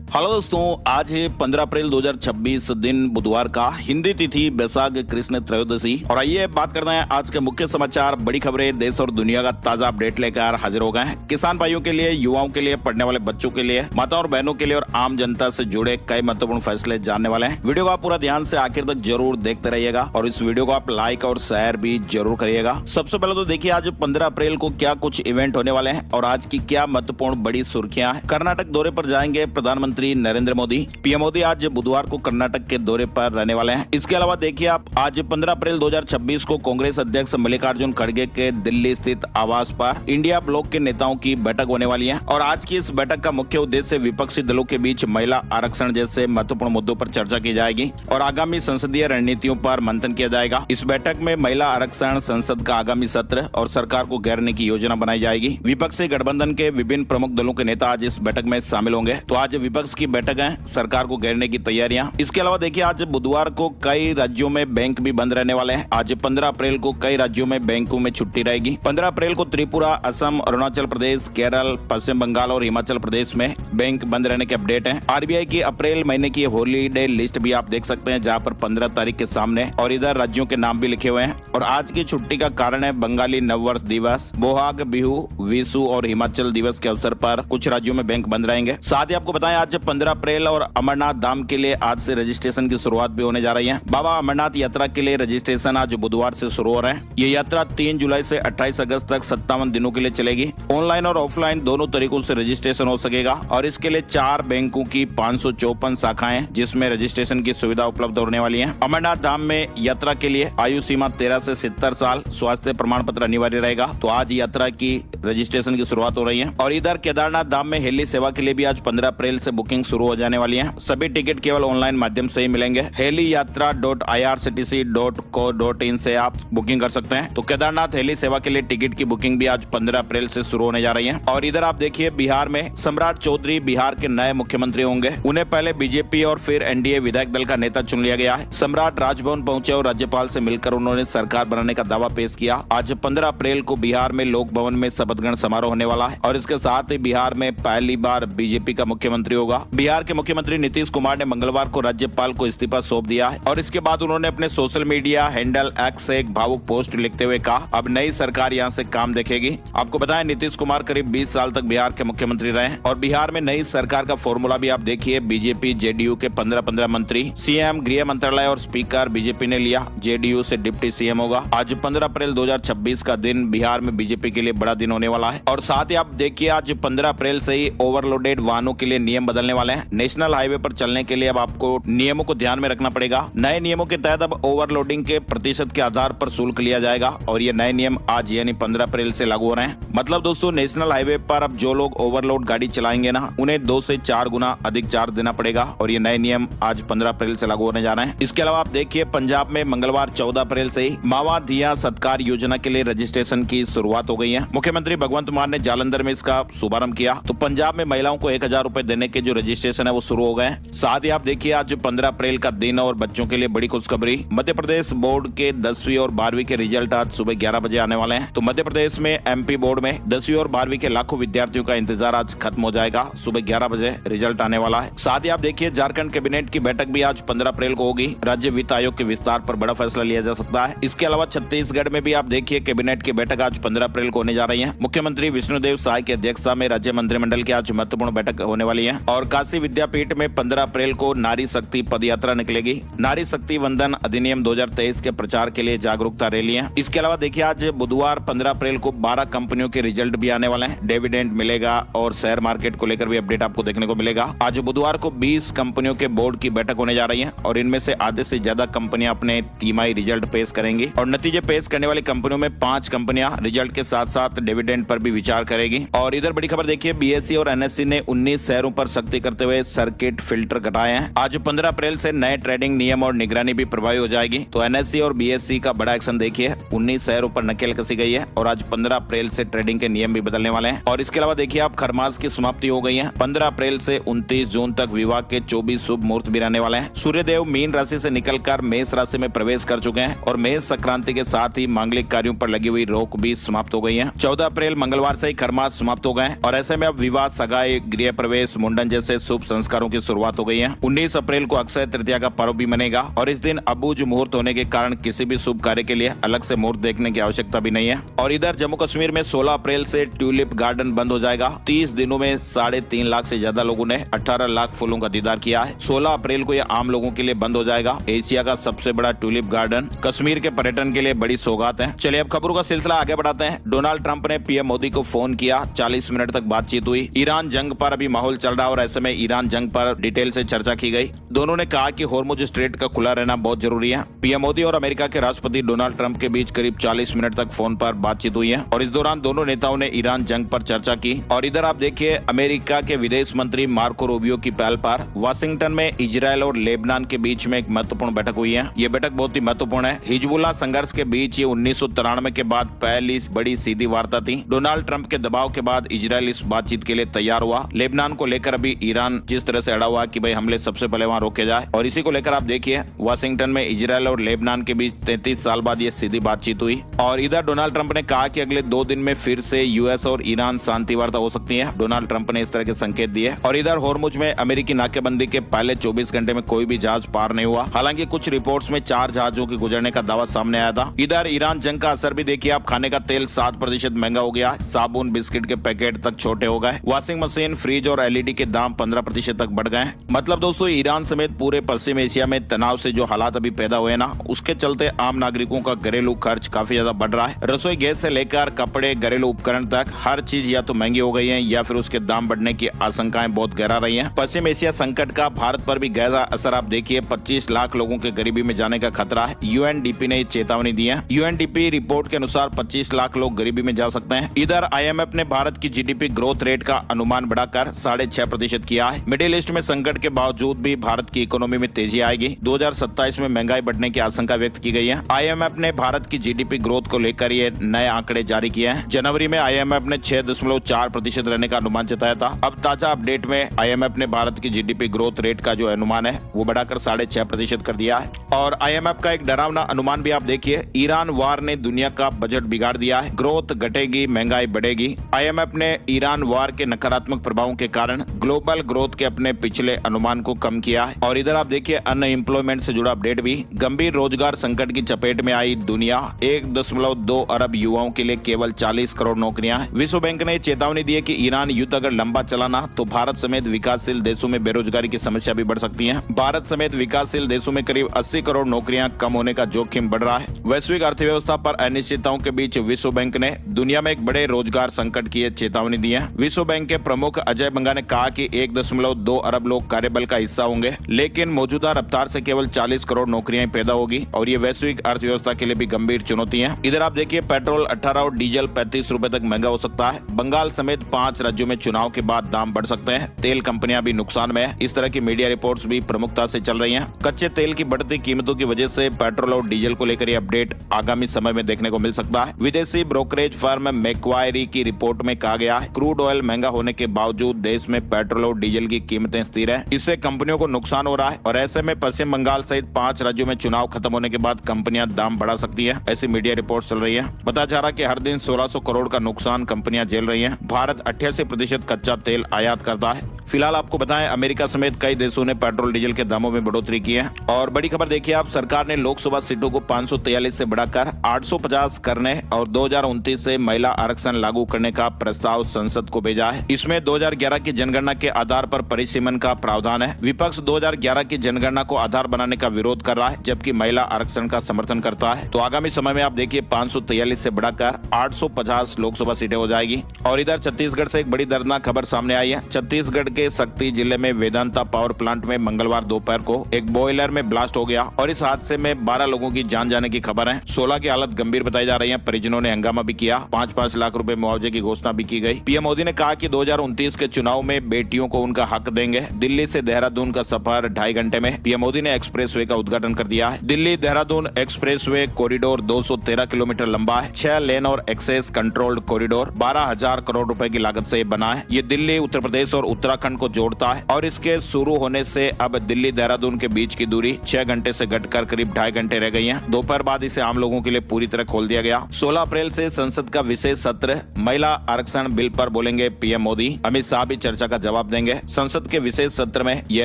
Hello दोस्तों, आज है 15 अप्रैल 2026 दिन बुधवार का, हिंदी तिथि बैसाख कृष्ण त्रयोदशी। और आइए बात करते हैं आज के मुख्य समाचार, बड़ी खबरें, देश और दुनिया का ताजा अपडेट लेकर हाजिर हो गए हैं। किसान भाइयों के लिए, युवाओं के लिए, पढ़ने वाले बच्चों के लिए, माताओं और बहनों के लिए और आम जनता से जुड़े कई महत्वपूर्ण फैसले जानने वाले हैं। वीडियो को आप पूरा ध्यान से आखिर तक जरूर देखते रहिएगा और इस वीडियो को आप लाइक और शेयर भी जरूर करिएगा। सबसे पहले तो देखिए आज 15 अप्रैल को क्या कुछ इवेंट होने वाले हैं और आज की क्या महत्वपूर्ण बड़ी सुर्खियां हैं। कर्नाटक दौरे पर जाएंगे प्रधानमंत्री नरेंद्र मोदी। पीएम मोदी आज बुधवार को कर्नाटक के दौरे पर रहने वाले हैं। इसके अलावा देखिए आप आज 15 अप्रैल 2026 को कांग्रेस अध्यक्ष मल्लिकार्जुन खड़गे के दिल्ली स्थित आवास पर इंडिया ब्लॉक के नेताओं की बैठक होने वाली है और आज की इस बैठक का मुख्य उद्देश्य विपक्षी दलों के बीच महिला आरक्षण जैसे महत्वपूर्ण मुद्दों पर चर्चा की जाएगी और आगामी संसदीय रणनीतियों पर मंथन किया जाएगा। इस बैठक में महिला आरक्षण, संसद का आगामी सत्र और सरकार को घेरने की योजना बनाई जाएगी। विपक्षी गठबंधन के विभिन्न प्रमुख दलों के नेता आज इस बैठक में शामिल होंगे। तो आज विपक्ष की बैठक है, सरकार को घेरने की तैयारियां। इसके अलावा देखिए आज बुधवार को कई राज्यों में बैंक भी बंद रहने वाले हैं। आज 15 अप्रैल को कई राज्यों में बैंकों में छुट्टी रहेगी। 15 अप्रैल को त्रिपुरा, असम, अरुणाचल प्रदेश, केरल, पश्चिम बंगाल और हिमाचल प्रदेश में बैंक बंद रहने के अपडेट है। आरबीआई की अप्रैल महीने की हॉलीडे लिस्ट भी आप देख सकते हैं, जहाँ पर 15 तारीख के सामने और इधर राज्यों के नाम भी लिखे हुए हैं। और आज की छुट्टी का कारण है बंगाली नववर्ष दिवस, बोहाग बिहू, विशु और हिमाचल दिवस के अवसर पर कुछ राज्यों में बैंक बंद रहेंगे। साथ ही आपको बताएं आज 15 अप्रैल और अमरनाथ धाम के लिए आज से रजिस्ट्रेशन की शुरुआत भी होने जा रही है। बाबा अमरनाथ यात्रा के लिए रजिस्ट्रेशन आज बुधवार से शुरू हो रहे हैं। ये यात्रा 3 जुलाई से 28 अगस्त तक 57 दिनों के लिए चलेगी। ऑनलाइन और ऑफलाइन दोनों तरीकों से रजिस्ट्रेशन हो सकेगा और इसके लिए 4 बैंकों की 554 शाखाएं जिसमें रजिस्ट्रेशन की सुविधा उपलब्ध होने वाली है। अमरनाथ धाम में यात्रा के लिए आयु सीमा 13 से 70 साल, स्वास्थ्य प्रमाण पत्र अनिवार्य रहेगा। तो आज यात्रा की रजिस्ट्रेशन की शुरुआत हो रही है। और इधर केदारनाथ धाम में हेली सेवा के लिए भी आज 15 अप्रैल से बुकिंग शुरू हो जाने वाली है। सभी टिकट केवल ऑनलाइन माध्यम से ही मिलेंगे। heliYatra.irctc.co.in से आप बुकिंग कर सकते हैं। तो केदारनाथ हेली सेवा के लिए टिकट की बुकिंग भी आज 15 अप्रैल से शुरू होने जा रही है। और इधर आप देखिए बिहार में सम्राट चौधरी बिहार के नए मुख्यमंत्री होंगे। उन्हें पहले बीजेपी और फिर एनडीए विधायक दल का नेता चुन लिया गया है। सम्राट राजभवन पहुंचे और राज्यपाल से मिलकर उन्होंने सरकार बनाने का दावा पेश किया। आज 15 अप्रैल को बिहार में लोक भवन में शपथ ग्रहण समारोह होने वाला है और इसके साथ ही बिहार में पहली बार बीजेपी का मुख्यमंत्री होगा। बिहार के मुख्यमंत्री नीतीश कुमार ने मंगलवार को राज्यपाल को इस्तीफा सौंप दिया है और इसके बाद उन्होंने अपने सोशल मीडिया हैंडल एक्स से एक भावुक पोस्ट लिखते हुए कहा, अब नई सरकार यहां से काम देखेगी। आपको बताएं नीतीश कुमार करीब 20 साल तक बिहार के मुख्यमंत्री रहे हैं और बिहार में नई सरकार का फॉर्मूला भी आप देखिए, बीजेपी जेडीयू के 15-15 मंत्री, सीएम, गृह मंत्रालय और स्पीकर बीजेपी ने लिया, जेडीयू से डिप्टी सीएम होगा। आज 15 अप्रैल 2026 का दिन बिहार में बीजेपी के लिए बड़ा दिन होने वाला है। और साथ ही आप देखिए आज 15 अप्रैल से ही ओवरलोडेड वाहनों के लिए नियम बदलने वाले हैं। नेशनल हाईवे पर चलने के लिए अब आपको नियमों को ध्यान में रखना पड़ेगा। नए नियमों के तहत अब ओवरलोडिंग के प्रतिशत के आधार पर शुल्क लिया जाएगा और ये नए नियम आज यानी 15 अप्रैल से लागू हो रहे हैं। मतलब दोस्तों नेशनल हाईवे पर अब जो लोग ओवरलोड गाड़ी चलाएंगे ना, उन्हें 2 से 4 गुना अधिक चार्ज देना पड़ेगा और ये नए नियम आज 15 अप्रैल से लागू होने जा रहे हैं। इसके अलावा आप देखिए पंजाब में मंगलवार 14 अप्रैल से ही मावा धिया सत्कार योजना के लिए रजिस्ट्रेशन की शुरुआत हो गई है। मुख्यमंत्री भगवंत मान ने जालंधर में इसका शुभारंभ किया। तो पंजाब में महिलाओं को 1000 रुपए देने के जो रजिस्ट्रेशन है वो शुरू हो गए। साथ ही आप देखिए आज 15 अप्रैल का दिन और बच्चों के लिए बड़ी खुशखबरी, मध्य प्रदेश बोर्ड के 10वीं और 12वीं के रिजल्ट आज सुबह 11 बजे आने वाले हैं। तो मध्य प्रदेश में एमपी बोर्ड में 10वीं और 12वीं के लाखों विद्यार्थियों का इंतजार आज खत्म हो जाएगा। सुबह 11 बजे रिजल्ट आने वाला है। साथ ही आप देखिए झारखंड कैबिनेट की बैठक भी आज 15 अप्रैल को होगी। राज्य वित्त आयोग के विस्तार पर बड़ा फैसला लिया जा सकता है। इसके अलावा छत्तीसगढ़ में भी आप देखिए कैबिनेट की बैठक आज 15 अप्रैल को होने जा रही है। मुख्यमंत्री विष्णुदेव साय की अध्यक्षता में राज्य मंत्रिमंडल की आज महत्वपूर्ण बैठक होने वाली है। और काशी विद्यापीठ में 15 अप्रैल को नारी शक्ति पद यात्रा निकलेगी। नारी शक्ति वंदन अधिनियम 2023 के प्रचार के लिए जागरूकता रैली है। इसके अलावा देखिए आज बुधवार 15 अप्रैल को 12 कंपनियों के रिजल्ट भी आने वाले हैं। डिविडेंड मिलेगा और शेयर मार्केट को लेकर भी अपडेट आपको देखने को मिलेगा। आज बुधवार को 20 कंपनियों के बोर्ड की बैठक होने जा रही है और इनमें से आधे से ज्यादा कंपनियां अपने तिमाही रिजल्ट पेश करेंगी और नतीजे पेश करने वाली कंपनियों में 5 कंपनियां रिजल्ट के साथ साथ डिविडेंड पर भी विचार करेगी। और इधर बड़ी खबर देखिए, बीएसई और एनएससी ने 19 शहरों पर सख्ती करते हुए सर्किट फिल्टर घटाए हैं। आज 15 अप्रैल से नए ट्रेडिंग नियम और निगरानी भी प्रभावी हो जाएगी। तो एनएससी और बीएसई का बड़ा एक्शन देखिए, 19 शहरों पर नकेल कसी गई है और आज 15 अप्रैल से ट्रेडिंग के नियम भी बदलने वाले हैं। और इसके अलावा देखिए आप खरमास की समाप्ति हो गई है। 15 अप्रैल से 29 जून तक विवाह के 24 शुभ मुहूर्त भी रहने वाले हैं। सूर्यदेव मीन राशि से निकलकर मेष राशि में प्रवेश कर चुके हैं और मेष संक्रांति के साथ ही मांगलिक कार्यों पर लगी हुई रोक भी समाप्त हो गई है। 14 अप्रैल मंगलवार से ही खरमास समाप्त हो गए और ऐसे में अब विवाह, सगाई, गृह प्रवेश, मुंडन जैसे शुभ संस्कारों की शुरुआत हो गई है। 19 अप्रैल को अक्षय तृतीया का पर्व भी मनेगा और इस दिन अबूझ मुहूर्त होने के कारण किसी भी शुभ कार्य के लिए अलग से मुहूर्त देखने की आवश्यकता भी नहीं है। और इधर जम्मू कश्मीर में 16 अप्रैल से ट्यूलिप गार्डन बंद हो जाएगा। 30 दिनों में 3.5 लाख से ज्यादा लोगों ने 18 लाख फूलों का दीदार किया है। 16 अप्रैल को यह आम लोगों के लिए बंद हो जाएगा। एशिया का सबसे बड़ा ट्यूलिप गार्डन कश्मीर के पर्यटन के लिए बड़ी सौगात है। चलिए अब खबरों का सिलसिला आगे बढ़ाते हैं। डोनाल्ड ट्रंप ने पीएम मोदी को फोन किया, 40 मिनट तक बातचीत हुई। ईरान जंग पर अभी माहौल चल रहा है और ऐसे में ईरान जंग पर डिटेल से चर्चा की गई। दोनों ने कहा कि होर्मुज स्ट्रेट का खुला रहना बहुत जरूरी है। पीएम मोदी और अमेरिका के राष्ट्रपति डोनाल्ड ट्रंप के बीच करीब 40 मिनट तक फोन पर बातचीत हुई है और इस दौरान दोनों नेताओं ने ईरान जंग पर चर्चा की। और इधर आप देखिए, अमेरिका के विदेश मंत्री मार्को रूबियो की पहल पर वाशिंगटन में इजरायल और लेबनान के बीच में एक महत्वपूर्ण बैठक हुई है। ये बैठक बहुत ही महत्वपूर्ण है। हिजबुल्लाह संघर्ष के बीच ये 1993 के बाद पहली बड़ी सीधी वार्ता थी। डोनाल्ड ट्रंप के दबाव के बाद इजरायल इस बातचीत के लिए तैयार हुआ। लेबनान को लेकर अभी ईरान जिस तरह से अड़ा हुआ कि भाई हमले सबसे पहले वहां रोके जाए और इसी को लेकर आप देखिए वाशिंगटन में इजरायल और लेबनान के बीच 33 साल बाद ये सीधी बातचीत हुई। और इधर डोनाल्ड ट्रंप ने कहा कि अगले 2 दिन में फिर से यूएस और ईरान शांति वार्ता हो सकती है। डोनाल्ड ट्रंप ने इस तरह के संकेत दिए। और इधर होर्मुज में अमेरिकी नाकेबंदी के पहले 24 घंटे में कोई भी जहाज पार नहीं हुआ। हालांकि कुछ रिपोर्ट्स में 4 जहाजों के गुजरने का दावा सामने आया था। इधर ईरान जंग का असर भी देखिए, आप खाने का तेल 7% महंगा हो गया। साबुन बिस्किट के पैकेट तक छोटे हो गए। वॉशिंग मशीन, फ्रिज और एलईडी के दाम 15% तक बढ़ गए। मतलब दोस्तों, ईरान समेत पूरे पश्चिम एशिया में तनाव से जो हालात अभी पैदा हुए ना, उसके चलते आम नागरिकों का घरेलू खर्च काफी ज्यादा बढ़ रहा है। रसोई गैस से लेकर कपड़े, घरेलू उपकरण तक हर चीज या तो महंगी हो गई है या फिर उसके दाम बढ़ने की आशंकाएं बहुत गहरा रही हैं। पश्चिम एशिया संकट का भारत पर भी गहरा असर आप देखिए। 25 लाख लोगों के गरीबी में जाने का खतरा है। यूएनडीपी ने चेतावनी दी है। यूएनडीपी रिपोर्ट के अनुसार 25 लाख लोग गरीबी में जा सकते हैं। इधर आईएमएफ ने भारत की जीडीपी ग्रोथ रेट का अनुमान बढ़ाकर 6.5% किया है। मिडिल ईस्ट में संकट के बावजूद भी भारत की इकोनॉमी में तेजी आएगी। 2027 में महंगाई बढ़ने की आशंका व्यक्त की गई है। आईएमएफ ने भारत की जीडीपी ग्रोथ को लेकर ये नए आंकड़े जारी किए हैं। जनवरी में आईएमएफ ने 6.4% रहने का अनुमान जताया था। अब ताजा अपडेट में आईएमएफ ने भारत की जीडीपी ग्रोथ रेट का जो अनुमान है वो बढ़ाकर 6.5% कर दिया है। और आईएमएफ का एक डरावना अनुमान भी आप देखिए, ईरान वार ने दुनिया का बजट बिगाड़ दिया है। ग्रोथ घटेगी, महंगाई बढ़ेगी। आईएमएफ ने ईरान वार के नकारात्मक प्रभावों के कारण ग्लोबल ग्रोथ के अपने पिछले अनुमान को कम किया है। और इधर आप देखिए, अनएम्प्लॉयमेंट से जुड़ा अपडेट भी। गंभीर रोजगार संकट की चपेट में आई दुनिया। 1.2 अरब युवाओं के लिए केवल 40 करोड़ नौकरियां हैं। विश्व बैंक ने चेतावनी दी है कि ईरान युद्ध अगर लंबा चलाना तो भारत समेत विकासशील देशों में बेरोजगारी की समस्या भी बढ़ सकती है। भारत समेत विकासशील देशों में करीब 80 करोड़ नौकरियां कम होने का जोखिम बढ़ रहा है। वैश्विक अर्थव्यवस्था पर अनिश्चितताओं के बीच विश्व बैंक ने दुनिया में एक बड़े रोजगार संकट की चेतावनी दी है। विश्व बैंक के प्रमुख अजय बंगा ने कहा कि 1.2 अरब लोग कार्यबल का हिस्सा होंगे, लेकिन मौजूदा रफ्तार से केवल 40 करोड़ नौकरियां पैदा होगी और ये वैश्विक अर्थव्यवस्था के लिए भी गंभीर चुनौती है। इधर आप देखिए, पेट्रोल 18 और डीजल 35 रुपए तक महंगा हो सकता है। बंगाल समेत 5 राज्यों में चुनाव के बाद दाम बढ़ सकते हैं। तेल कंपनियां भी नुकसान में है। इस तरह की मीडिया रिपोर्ट्स भी प्रमुखता से चल रही हैं। कच्चे तेल की बढ़ती कीमतों की वजह से पेट्रोल और डीजल को लेकर ये अपडेट आगामी समय में देखने को मिल सकता है। विदेशी ब्रोकरेज फर्म मैक्वायरी की रिपोर्ट में कहा गया है, क्रूड ऑयल महंगा होने के बावजूद देश में पेट्रोल और डीजल की कीमतें स्थिर है। इससे कंपनियों को नुकसान हो रहा है और ऐसे में पश्चिम बंगाल सहित 5 राज्यों में चुनाव खत्म होने के बाद कंपनियां दाम बढ़ा सकती है। ऐसी मीडिया रिपोर्ट चल रही है। बताया जा रहा है कि हर दिन 1600 करोड़ का नुकसान कंपनियां झेल रही हैं। भारत 88% कच्चा तेल आयात करता है। फिलहाल आपको बताएं, अमेरिका समेत कई देशों ने पेट्रोल डीजल के दामों में बढ़ोतरी की है। और बड़ी खबर देखिए आप, सरकार ने लोकसभा सीटों को 543 से बढ़ाकर 850 करने और 2029 से महिला आरक्षण लागू करने का प्रस्ताव संसद को भेजा है। इसमें 2011 की जनगणना के आधार पर परिसीमन का प्रावधान है। विपक्ष 2011 की जनगणना को आधार बनाने का विरोध कर रहा है, जबकि महिला आरक्षण का समर्थन करता है। तो आगामी समय में आप देखिए 543 से बढ़ाकर 850 लोकसभा सीटें हो जाएगी। और इधर छत्तीसगढ़ से एक बड़ी दर्दनाक खबर सामने आई है। छत्तीसगढ़ के शक्ति जिले में वेदांता पावर प्लांट में मंगलवार दोपहर को एक बॉयलर में ब्लास्ट हो गया और इस हादसे में 12 लोगों की जान जाने की खबर है। 16 की हालत गंभीर बताई जा रही है। परिजनों ने हंगामा भी किया। 5-5 लाख रुपए मुआवजे की घोषणा भी की गई। पीएम मोदी ने कहा कि 2029 के चुनाव में बेटियों को उनका हक देंगे। दिल्ली से देहरादून का सफर 2.5 घंटे में। पीएम मोदी ने एक्सप्रेसवे का उद्घाटन कर दिया है। Delhi Dehradun expressway corridor 213 kilometre लंबा है। 6 लेन और एक्सेस कंट्रोल्ड कॉरिडोर 12,000 करोड़ रुपए की लागत से बना है। ये दिल्ली, उत्तर प्रदेश और उत्तराखंड को जोड़ता है और इसके शुरू होने से अब दिल्ली देहरादून के बीच की दूरी 6 घंटे से घटकर करीब 2.5 घंटे रह गई है। दोपहर बाद इसे आम लोगों के लिए पूरी तरह खोल दिया गया। 16 अप्रैल से संसद का विशेष सत्र महिला आरक्षण बिल पर बोलेंगे पीएम मोदी। अमित शाह भी चर्चा का जवाब जवाब देंगे। संसद के विशेष सत्र में यह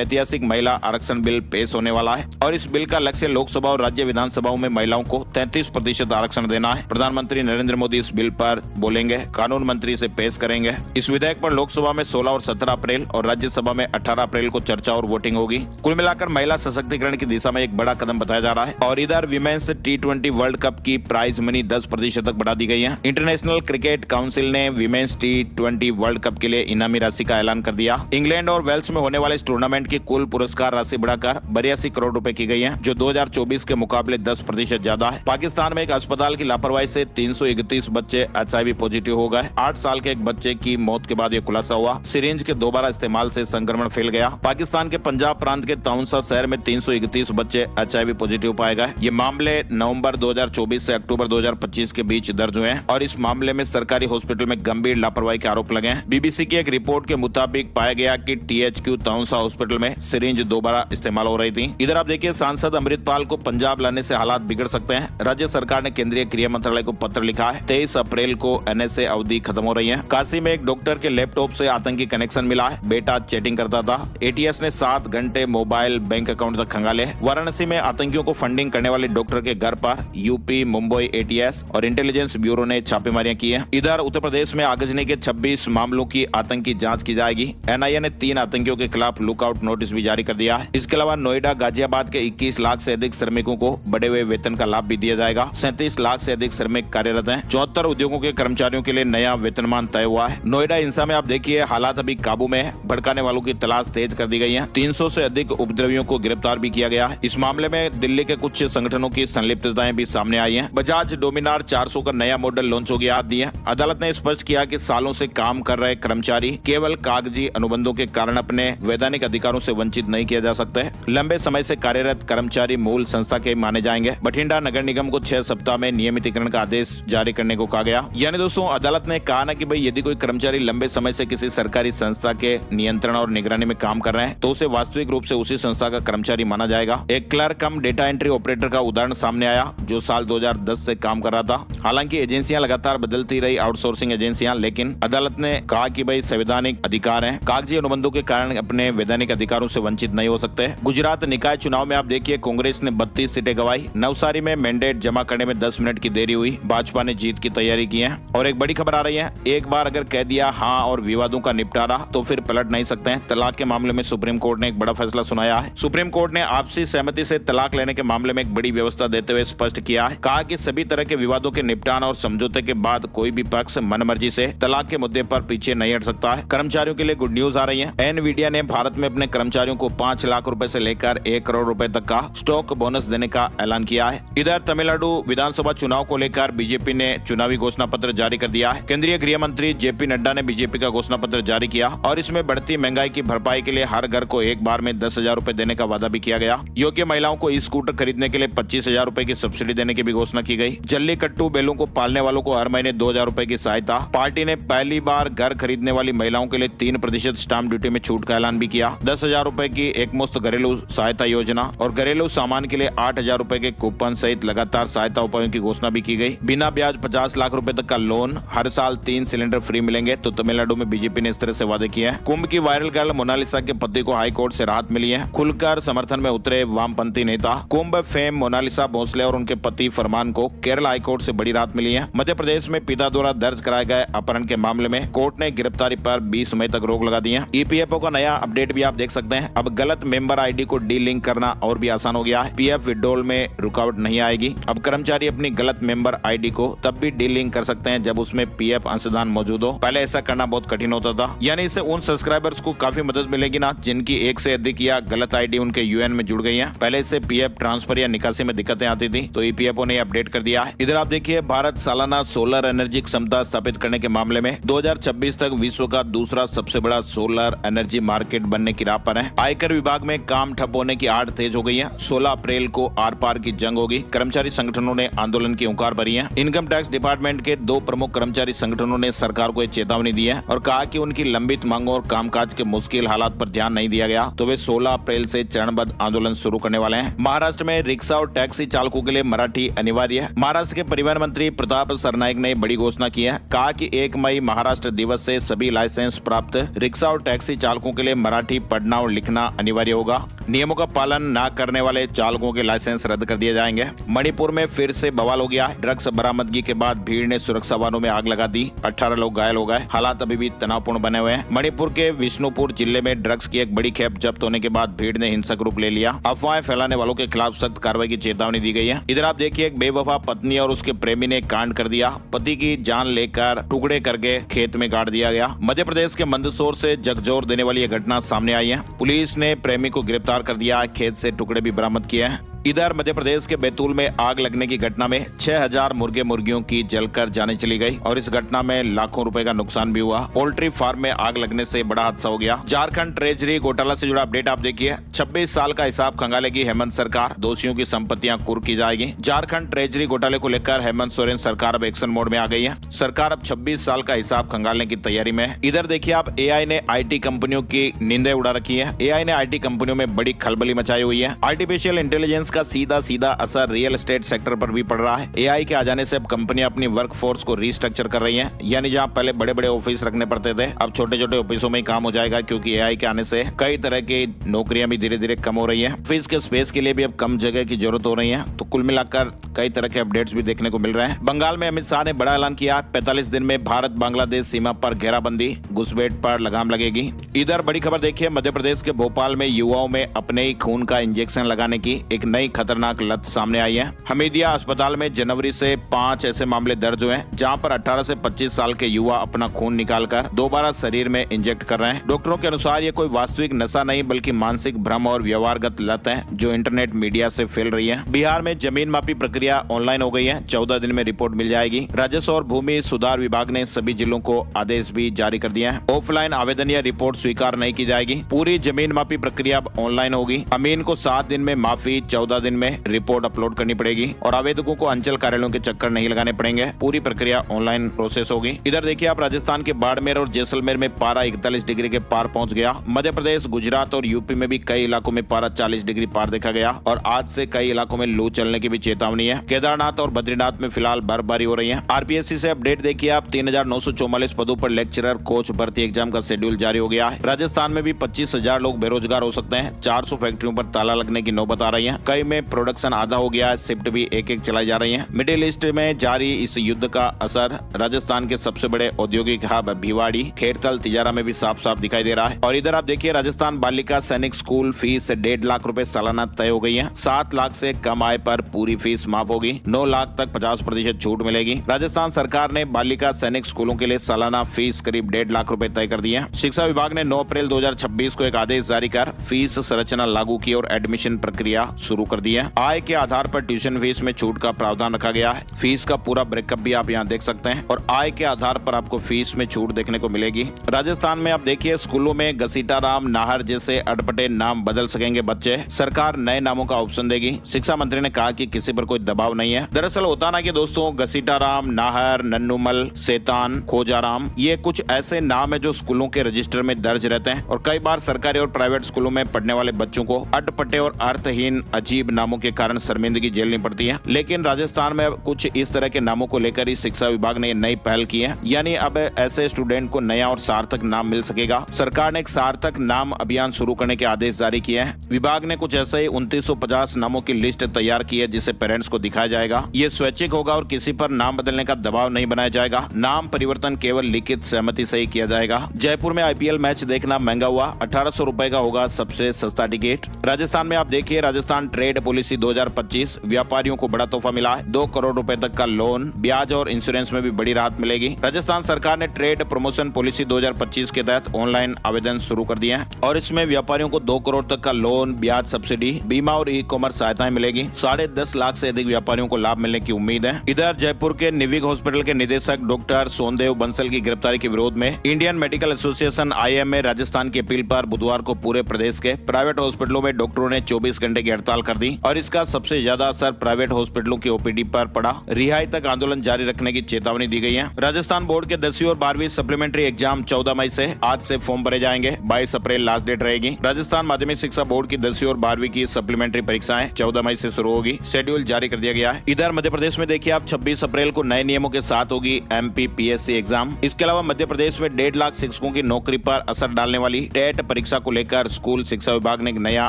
ऐतिहासिक महिला आरक्षण बिल पेश होने वाला है और इस बिल का लक्ष्य लोकसभा और राज्य विधानसभाओं में महिलाओं को 33% आरक्षण देना है। प्रधानमंत्री नरेंद्र मोदी इस बिल पर बोलेंगे, कानून मंत्री से पेश करेंगे। इस विधेयक पर लोकसभा में 16 और 17 अप्रैल और राज्यसभा में 18 अप्रैल को चर्चा और वोटिंग होगी। कुल मिलाकर महिला सशक्तिकरण की दिशा में एक बड़ा कदम बताया जा रहा है। और इधर विमेन्स T20 वर्ल्ड कप की प्राइज मनी 10% तक बढ़ा दी गई है। इंटरनेशनल क्रिकेट काउंसिल ने विमेन्स T20 वर्ल्ड कप के लिए इनामी राशि का ऐलान कर दिया। इंग्लैंड और वेल्स में होने वाले इस टूर्नामेंट की कुल पुरस्कार राशि बढ़ाकर 82 करोड़ रुपए की गई है, जो 2024 के मुकाबले 10% ज्यादा है। पाकिस्तान में एक अस्पताल की लापरवाही से 331 बच्चे HIV पॉजिटिव हो गए। 8 साल के एक बच्चे की मौत के बाद यह खुलासा हुआ। सिरिंज के दोबारा इस्तेमाल से संक्रमण फैल गया। पाकिस्तान के पंजाब प्रांत के तौंसा शहर में 331 बच्चे HIV पॉजिटिव पाए गए। ये मामले नवंबर 2024 से अक्टूबर 2025 के बीच दर्ज हुए हैं और इस मामले में सरकारी हॉस्पिटल में गंभीर लापरवाही के आरोप लगे हैं। BBC की एक रिपोर्ट के मुताबिक पाया गया कि THQ तौंसा हॉस्पिटल में सिरिंज दोबारा इस्तेमाल हो रही थी। इधर आप देखिए, सांसद अमृतपाल को पंजाब लाने से हालात बिगड़ सकते हैं। राज्य सरकार ने केंद्रीय गृह मंत्रालय को पत्र लिखा है। 23 अप्रैल को NSA अवधि खत्म हो रही है। काशी में एक डॉक्टर के लैपटॉप से आतंकी कनेक्शन मिला है। बेटा चैटिंग करता था। ATS ने 7 घंटे मोबाइल बैंक अकाउंट तक खंगाले। वाराणसी में आतंकियों को फंडिंग करने वाले डॉक्टर के घर पर यूपी, मुंबई ATS और इंटेलिजेंस ब्यूरो ने छापेमारियां की है। इधर उत्तर प्रदेश में आगजनी के 26 मामलों की आतंकी जांच की जाएगी। NIA ने 3 आतंकियों के खिलाफ लुकआउट नोटिस भी जारी कर दिया है। इसके अलावा नोएडा, गाजियाबाद के 21 लाख से अधिक श्रमिकों को बढ़े हुए वेतन का लाभ भी दिया जाएगा। 37 लाख से अधिक श्रमिक कार्यरत हैं। 74 उद्योगों के कर्मचारियों के लिए नया वेतनमान तय हुआ है। नोएडा हिंसा में आप देखिए, हालात अभी काबू में है। भड़काने वालों की तलाश तेज कर दी गई है। 300 से अधिक उपद्रवियों को गिरफ्तार भी किया गया है। इस मामले में दिल्ली के कुछ संगठनों की संलिप्तताएं भी सामने आई हैं। बजाज डोमिनार 400 का नया मॉडल लॉन्च हो गया। अदालत ने स्पष्ट किया कि सालों से काम कर रहे कर्मचारी केवल कागजी अनुबंधों के कारण अपने वैधानिक अधिकारों से वंचित नहीं किया जा सकता है। लंबे समय से कार्यरत कर्मचारी मूल संस्था के माने जाएंगे। बठिंडा नगर निगम को 6 सप्ताह में नियमितीकरण का आदेश जारी करने को कहा गया। यानी दोस्तों, अदालत ने कहा ना कि भाई यदि कोई कर्मचारी लंबे समय से किसी सरकारी संस्था के नियंत्रण और निगरानी में काम कर रहे हैं तो उसे वास्तविक रूप से उसी संस्था का कर्मचारी माना जाएगा। एक क्लर्क कम डेटा एंट्री ऑपरेटर का उदाहरण सामने आया जो साल 2010 से काम कर रहा था। हालांकि एजेंसियां लगातार बदलती रही, आउटसोर्सिंग एजेंसियां, लेकिन अदालत ने कहा कि भाई संवैधानिक अधिकार हैं, कागजी अनुबंधों के कारण अपने वैधानिक अधिकारों से वंचित नहीं हो सकते। गुजरात निकाय चुनाव में आप देखिए, कांग्रेस ने 32 सीटें गंवाई। नवसारी में मैंडेट जमा करने में 10 मिनट की देरी हुई। भाजपा ने जीत की तैयारी की है। और एक बड़ी खबर आ रही है, एक बार अगर कह दिया हाँ और विवादों का निपटारा तो फिर पलट नहीं सकते हैं। तलाक के मामले में सुप्रीम कोर्ट ने एक बड़ा फैसला सुनाया है। सुप्रीम कोर्ट ने आपसी सहमति से तलाक लेने के मामले में एक बड़ी व्यवस्था देते हुए स्पष्ट किया है। कहा कि सभी तरह के विवादों के निपटान और समझौते के बाद कोई भी पक्ष मनमर्जी से तलाक के मुद्दे पर पीछे नहीं हट सकता है। कर्मचारियों के लिए गुड न्यूज आ रही है। एनवीडिया ने भारत में अपने कर्मचारियों को 5 लाख रुपए से लेकर 1 करोड़ रुपए तक का स्टॉक बोनस देने का ऐलान किया है। इधर तमिलनाडु विधानसभा चुनाव को लेकर बीजेपी ने चुनावी घोषणा पत्र जारी कर दिया है। केंद्रीय गृह मंत्री JP नड्डा ने बीजेपी का घोषणा पत्र जारी किया और इसमें बढ़ती महंगाई की भरपाई के लिए हर घर को एक बार में 10,000 रुपए देने का वादा भी किया गया। योग्य महिलाओं को स्कूटर खरीदने के लिए 25,000 रुपए की सब्सिडी देने की भी घोषणा की गई। जल्लीकट्टू बैलों को पालने वालों को हर महीने 2,000 रुपए की सहायता। पार्टी ने पहली बार घर खरीदने वाली महिलाओं के लिए 3% स्टाम्प ड्यूटी में छूट का ऐलान भी किया। 10,000 रुपए की एकमुश्त घरेलू सहायता योजना और घरेलू सामान के लिए 8,000 रुपए के कूपन सहित लगातार सहायता उपायों की घोषणा भी की गई। बिना ब्याज 50 लाख रुपए तक का लोन, हर साल 3 सिलेंडर फ्री मिलेंगे। तो तमिलनाडु में बीजेपी ने इस तरह से वादे किए हैं। कुंभ की वायरल गर्ल मोनालिसा के पति को हाई कोर्ट से राहत मिली है। खुलकर समर्थन में उतरे वामपंथी नेता। कुंभ फेम मोनालिसा भोसले और उनके पति फरमान को केरल हाई कोर्ट से बड़ी राहत मिली है। मध्य प्रदेश में पिता द्वारा दर्ज कराए गए अपहरण के मामले में कोर्ट ने गिरफ्तारी पर 20 मई तक रोक लगा दी है। EPFO का नया अपडेट भी आप देख सकते हैं। अब गलत मेंबर ID को डी लिंक करना और भी आसान हो गया है। PF विड्रॉल में रुकावट नहीं आएगी। अब कर्मचारी अपनी गलत मेंबर ID को तब भी डी लिंक कर सकते हैं जब उसमें PF अंशदान मौजूद हो। पहले ऐसा करना बहुत कठिन होता था। यानी इससे उन सब्सक्राइबर्स को काफी मदद मिलेगी ना जिनकी 1 से अधिक या गलत ID उनके UN में जुड़ गई है। पहले इससे PF ट्रांसफर या निकासी में दिक्कतें आती थी, तो EPFO ने अपडेट कर दिया है। इधर आप देखिए, भारत सालाना सोलर एनर्जी क्षमता स्थापित करने के मामले में 2026 तक विश्व का दूसरा सबसे बड़ा सोलर एनर्जी मार्केट बनने की राह पर है। आयकर विभाग में काम ठप होने की आड़ तेज हो गई है। 16 अप्रैल को आर पार की जंग होगी। कर्मचारी संगठनों ने आंदोलन की हुंकार भरी है। इनकम टैक्स डिपार्टमेंट के 2 प्रमुख कर्मचारी संगठनों ने सरकार को चेतावनी दी है और कहा कि उनकी लंबित मांगों और कामकाज के मुश्किल हालात पर ध्यान नहीं दिया गया तो वे 16 अप्रैल से चरणबद्ध आंदोलन शुरू करने वाले हैं। महाराष्ट्र में रिक्शा और टैक्सी चालकों के लिए मराठी अनिवार्य है। महाराष्ट्र के परिवहन मंत्री प्रताप सरनाईक ने बड़ी घोषणा की है। कहा कि 1 मई महाराष्ट्र दिवस से सभी लाइसेंस प्राप्त रिक्शा और टैक्सी चालकों के लिए मराठी पढ़ना और लिखना अनिवार्य होगा। नियमों का पालन न करने वाले चालकों के लाइसेंस रद्द कर दिए जाएंगे। मणिपुर में फिर से बवाल हो गया है। ड्रग्स बरामदगी के बाद भीड़ ने सुरक्षा वाहनों में आग लगा दी। 18 लोग घायल हो गए। हालात अभी भी तनावपूर्ण बने हुए हैं। मणिपुर के विष्णुपुर जिले में ड्रग्स की एक बड़ी खेप जब्त होने के बाद भीड़ ने हिंसक रूप ले लिया। अफवाहें फैलाने वालों के खिलाफ सख्त कार्रवाई की चेतावनी दी गई है। इधर आप देखिए, एक बेवफा पत्नी और उसके प्रेमी ने कांड कर दिया। पति की जान लेकर टुकड़े करके खेत में गाड़ दिया गया। मध्य प्रदेश के मंदसौर से झकझोर देने वाली यह घटना सामने आई है। पुलिस ने प्रेमी को गिरफ्तार कर दिया। खेत से टुकड़े भी बरामद किए हैं। इधर मध्य प्रदेश के बैतूल में आग लगने की घटना में 6000 मुर्गे मुर्गियों की जलकर जाने चली गई और इस घटना में लाखों रुपए का नुकसान भी हुआ। पोल्ट्री फार्म में आग लगने से बड़ा हादसा हो गया। झारखंड ट्रेजरी घोटाला से जुड़ा अपडेट आप देखिए। 26 साल का हिसाब खंगालेगी हेमंत सरकार। दोषियों की संपत्तियां कुर्क की जाएगी। झारखंड ट्रेजरी घोटाले को लेकर हेमंत सोरेन सरकार अब एक्शन मोड में आ गई है। सरकार अब 26 साल का हिसाब खंगालने की तैयारी में है। इधर देखिए आप, AI ने IT कंपनियों की नींदें उड़ा रखी है। AI ने IT कंपनियों में बड़ी खलबली मचाई हुई है। आर्टिफिशियल इंटेलिजेंस का सीधा सीधा असर रियल एस्टेट सेक्टर पर भी पड़ रहा है। AI के आ जाने से अब कंपनियां अपनी वर्कफोर्स को रिस्ट्रक्चर कर रही हैं। यानी जहां पहले बड़े बड़े ऑफिस रखने पड़ते थे, अब छोटे छोटे ऑफिसों में ही काम हो जाएगा, क्योंकि AI के आने से कई तरह की नौकरियां भी धीरे धीरे कम हो रही है। ऑफिस के स्पेस के लिए भी अब कम जगह की जरूरत हो रही है। तो कुल मिलाकर कई तरह के अपडेट्स भी देखने को मिल रहे हैं। बंगाल में अमित शाह ने बड़ा ऐलान किया। 45 दिन में भारत बांग्लादेश सीमा पर घेराबंदी, घुसपैठ पर लगाम लगेगी। इधर बड़ी खबर देखिए, मध्य प्रदेश के भोपाल में युवाओं में अपने ही खून का इंजेक्शन लगाने की एक नई खतरनाक लत सामने आई है। हमीदिया अस्पताल में जनवरी से 5 ऐसे मामले दर्ज हुए हैं, जहां पर 18 से 25 साल के युवा अपना खून निकालकर दोबारा शरीर में इंजेक्ट कर रहे हैं। डॉक्टरों के अनुसार ये कोई वास्तविक नशा नहीं, बल्कि मानसिक भ्रम और व्यवहारगत लत है, जो इंटरनेट मीडिया से फैल रही है। बिहार में जमीन मापी प्रक्रिया ऑनलाइन हो गई है। 14 दिन में रिपोर्ट मिल जाएगी। राजस्व और भूमि सुधार विभाग ने सभी जिलों को आदेश भी जारी कर दिया है। ऑफलाइन आवेदन या रिपोर्ट स्वीकार नहीं की जाएगी। पूरी जमीन मापी प्रक्रिया अब ऑनलाइन होगी। अमीन को 7 दिन में माफी, 14 दिन में रिपोर्ट अपलोड करनी पड़ेगी और आवेदकों को अंचल कार्यालयों के चक्कर नहीं लगाने पड़ेंगे। पूरी प्रक्रिया ऑनलाइन प्रोसेस होगी। इधर देखिए आप, राजस्थान के बाड़मेर और जैसलमेर में पारा 41 डिग्री के पार पहुंच गया। मध्य प्रदेश, गुजरात और यूपी में भी कई इलाकों में पारा 40 डिग्री पार देखा गया और आज से कई इलाकों में लू चलने की भी चेतावनी है। केदारनाथ और बद्रीनाथ में फिलहाल बर्फबारी हो रही है। RPSC से अपडेट देखिए आप, 3944 पदों पर लेक्चरर कोच भर्ती एग्जाम का शेड्यूल जारी हो गया है। राजस्थान में भी 25,000 लोग बेरोजगार हो सकते हैं। 400 फैक्ट्रियों पर ताला लगने की नौबत आ रही है। कई में प्रोडक्शन आधा हो गया है। शिफ्ट भी एक चलाई जा रही है। मिडिल ईस्ट में जारी इस युद्ध का असर राजस्थान के सबसे बड़े औद्योगिक हब भिवाड़ी, खेरथल, तिजारा में भी साफ साफ दिखाई दे रहा है। और इधर आप देखिए, राजस्थान बालिका सैनिक स्कूल फीस 1.5 लाख रुपए सालाना तय हो गई है। 7 लाख से कम आय पर पूरी फीस माफ होगी। 9 लाख तक 50% छूट मिलेगी। राजस्थान सरकार ने बालिका सैनिक स्कूलों के लिए सालाना फीस करीब 1.5 लाख रुपए तय कर दी है। शिक्षा विभाग ने 9 अप्रैल 2026 को एक आदेश जारी कर फीस संरचना लागू की और एडमिशन प्रक्रिया शुरू कर दी है। आय के आधार पर ट्यूशन फीस में छूट का प्रावधान रखा गया है। फीस का पूरा ब्रेकअप भी आप यहाँ देख सकते हैं और आय के आधार पर आपको फीस में छूट देखने को मिलेगी। राजस्थान में आप देखिए, स्कूलों में घसीटाराम, नाहर जैसे अटपटे नाम बदल सकेंगे बच्चे। सरकार नए नामों का ऑप्शन देगी। शिक्षा मंत्री ने कहा कि किसी पर कोई दबाव नहीं है। दरअसल होता ना कि दोस्तों, घसीटाराम, नाहर, नन्नूमल, शैतान, खोजाराम, ये कुछ ऐसे नाम है जो स्कूलों के रजिस्टर में दर्ज रहते हैं और कई बार सरकारी और प्राइवेट स्कूलों में पढ़ने वाले बच्चों को अटपटे और अर्थहीन अजीब नामों के कारण शर्मिंदगी झेलनी पड़ती है। लेकिन राजस्थान में कुछ इस तरह के नामों को लेकर ही शिक्षा विभाग ने नई पहल की है। यानी अब ऐसे स्टूडेंट को नया और सार्थक नाम मिल सकेगा। सरकार ने एक सार्थक नाम अभियान शुरू करने के आदेश जारी किए हैं। विभाग ने कुछ ऐसे ही 2950 नामों की लिस्ट तैयार की है, जिसे पेरेंट्स को दिखाया जाएगा। ये स्वैच्छिक होगा और किसी पर नाम बदलने का दबाव नहीं बनाया जाएगा। नाम परिवर्तन केवल लिखित सहमति से ही किया जाएगा। जयपुर में IPL मैच देखना महंगा हुआ। 1800 रुपए का होगा सबसे सस्ता टिकट। राजस्थान में आप देखिए, राजस्थान ट्रेड पॉलिसी 2025, व्यापारियों को बड़ा तोहफा मिला है। 2 करोड़ रुपए तक का लोन, ब्याज और इंश्योरेंस में भी बड़ी राहत मिलेगी। राजस्थान सरकार ने ट्रेड प्रमोशन पॉलिसी 2025 के तहत ऑनलाइन आवेदन शुरू कर दिए हैं और इसमें व्यापारियों को 2 करोड़ तक का लोन, ब्याज सब्सिडी, बीमा और ई-कॉमर्स सहायताएं मिलेगी। 10.5 लाख से अधिक व्यापारियों को लाभ मिलने की उम्मीद है। इधर जयपुर के निविक हॉस्पिटल के निदेशक डॉक्टर सोनदेव बंसल की गिरफ्तारी के विरोध में Indian medical association IMA Rajasthan की अपील पर बुधवार को पूरे प्रदेश के प्राइवेट हॉस्पिटलों में डॉक्टरों ने 24 घंटे की हड़ताल कर दी और इसका सबसे ज्यादा असर प्राइवेट हॉस्पिटलों की ओपीडी पर पड़ा। रिहाई तक आंदोलन जारी रखने की चेतावनी दी गई है। राजस्थान बोर्ड के 10वीं और 12वीं सप्लीमेंट्री एग्जाम 14 मई से आज से फॉर्म भरे जाएंगे। 22 अप्रैल लास्ट डेट रहेगी। राजस्थान माध्यमिक शिक्षा बोर्ड की 10वीं और 12वीं की सप्लीमेंट्री परीक्षाएं 14 मई से शुरू होगी। शेड्यूल जारी कर दिया गया है। इधर मध्य प्रदेश में देखिए आप 26 अप्रैल को नए नियमों के साथ होगी MPPSC एग्जाम। इसके अलावा मध्य प्रदेश में 1.5 लाख शिक्षकों की नौकरी पर असर डालने वाली टेट परीक्षा को लेकर स्कूल शिक्षा विभाग ने एक नया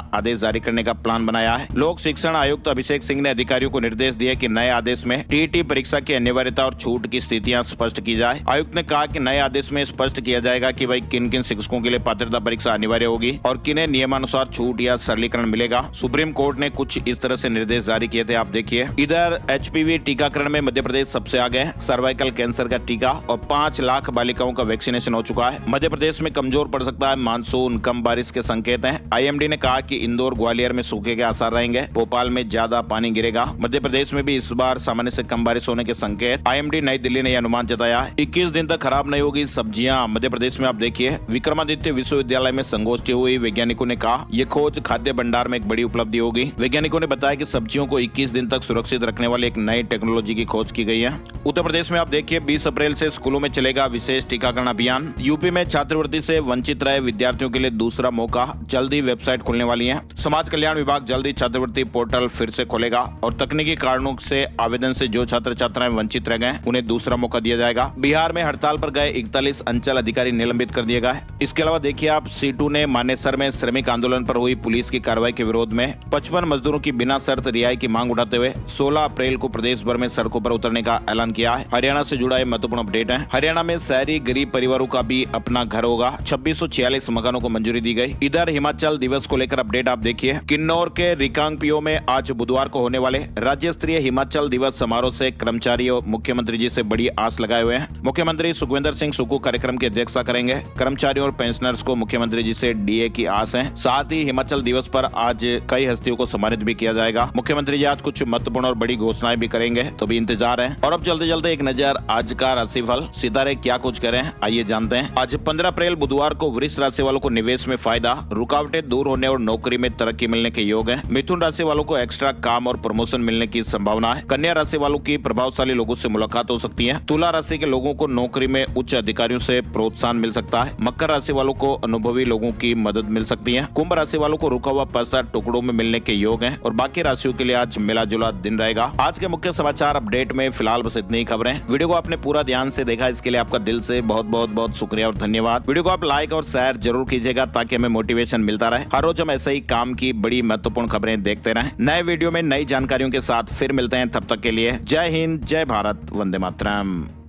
आदेश जारी करने का प्लान बनाया है। लोक शिक्षण आयुक्त अभिषेक सिंह ने अधिकारियों को निर्देश दिए कि नए आदेश में TET परीक्षा की अनिवार्यता और छूट की स्थितियां स्पष्ट की जाए। आयुक्त ने कहा कि नए आदेश में स्पष्ट किया जाएगा कि भाई किन किन शिक्षकों के लिए पात्रता परीक्षा अनिवार्य होगी और किन्हें नियमानुसार छूट या सरलीकरण मिलेगा। सुप्रीम कोर्ट ने कुछ इस तरह से निर्देश जारी किए थे, आप देखिए। इधर HPV टीकाकरण में मध्य प्रदेश सबसे आगे है। सर्वाइकल कैंसर का टीका और 5 लाख बालिकाओं का वैक्सीनेशन हो चुका है। मध्य प्रदेश में कमजोर पड़ सकता है मानसून, कम बारिश के संकेत हैं। IMD ने कहा कि इंदौर ग्वालियर में सूखे के आसार रहेंगे। भोपाल में ज्यादा पानी गिरेगा। मध्य प्रदेश में भी इस बार सामान्य से कम बारिश होने के संकेत। IMD नई दिल्ली ने यह अनुमान जताया। 21 दिन तक खराब नहीं होगी सब्जियां। मध्य प्रदेश में आप देखिए विक्रमादित्य विश्वविद्यालय में संगोष्ठी हुई। वैज्ञानिकों ने कहा यह खोज खाद्य भंडार में एक बड़ी उपलब्धि होगी। वैज्ञानिकों ने बताया कि सब्जियों को 21 दिन तक सुरक्षित रखने वाली एक नई टेक्नोलॉजी की खोज की गई है। उत्तर प्रदेश में आप देखिए 20 अप्रैल से स्कूलों में चलेगा विशेष टीकाकरण अभियान। यूपी में छात्रवृत्ति से वंचित रहे विद्यार्थियों के लिए दूसरा मौका। जल्दी वेबसाइट खुलने वाली है। समाज कल्याण विभाग जल्दी छात्रवृत्ति पोर्टल फिर से खोलेगा और तकनीकी कारणों से आवेदन से जो छात्र छात्राएं वंचित रह गए उन्हें दूसरा मौका दिया जाएगा। बिहार में हड़ताल पर गए 41 अंचल अधिकारी निलंबित कर दिए गए। इसके अलावा देखिए आप सीटू ने मानेसर में श्रमिक आंदोलन पर हुई पुलिस की कार्रवाई के विरोध में 55 मजदूरों की बिना शर्त रिहाई की मांग उठाते हुए 16 अप्रैल को प्रदेश भर में सड़कों पर उतरने का ऐलान किया है। हरियाणा से जुड़ा महत्वपूर्ण अपडेट है। हरियाणा में शहरी गरीब परिवारों का भी अपना घर होगा। 2646 मकानों को मंजूरी दी गई। इधर हिमाचल दिवस को लेकर अपडेट आप देखिए। किन्नौर के रिकांगपिओ में आज बुधवार को होने वाले राज्य स्तरीय हिमाचल दिवस समारोह से कर्मचारी और मुख्यमंत्री जी से बड़ी आस लगाए हुए हैं। मुख्यमंत्री सुखविंदर सिंह सुक्खू कार्यक्रम की अध्यक्षता करेंगे। कर्मचारियों और पेंशनर्स को मुख्यमंत्री जी से DA की आस है। साथ ही हिमाचल दिवस पर आज कई हस्तियों को सम्मानित भी किया जाएगा। मुख्यमंत्री जी आज कुछ महत्वपूर्ण और बड़ी घोषणाएं भी करेंगे, तो भी इंतजार है। और अब चलते चलते एक नजर आज का राशिफल, सितारे क्या कुछ करें आइए जानते हैं। आज 15 अप्रैल बुधवार को वृष राशि वालों को निवेश में फायदा, रुकावटें दूर होने और नौकरी में तरक्की मिलने के योग है। मिथुन राशि वालों को एक्स्ट्रा काम और प्रमोशन मिलने की संभावना है। कन्या राशि वालों की प्रभावशाली लोगों से मुलाकात हो सकती है। तुला राशि के लोगों को नौकरी में उच्च अधिकारियों से प्रोत्साहन मिल सकता है। मकर राशि वालों को अनुभवी लोगों की मदद मिल सकती है। कुंभ राशि वालों को रुका हुआ पैसा टुकड़ों में मिलने के योग है और बाकी राशियों के लिए आज मिला जुला दिन रहेगा। आज के मुख्य समाचार अपडेट में फिलहाल बस इतनी खबरें। वीडियो को आपने पूरा ध्यान से देखा, इसके लिए आपका दिल से बहुत बहुत बहुत शुक्रिया और धन्यवाद। वीडियो को आप लाइक और शेयर जरूर कीजिएगा ताकि हमें मोटिवेशन मिलता रहे। हर रोज हम ऐसे ही काम की बड़ी महत्वपूर्ण खबरें देखते रहें। नए वीडियो में नई जानकारियों के साथ फिर मिलते हैं। तब तक के लिए जय हिंद, जय भारत, वंदे मातरम।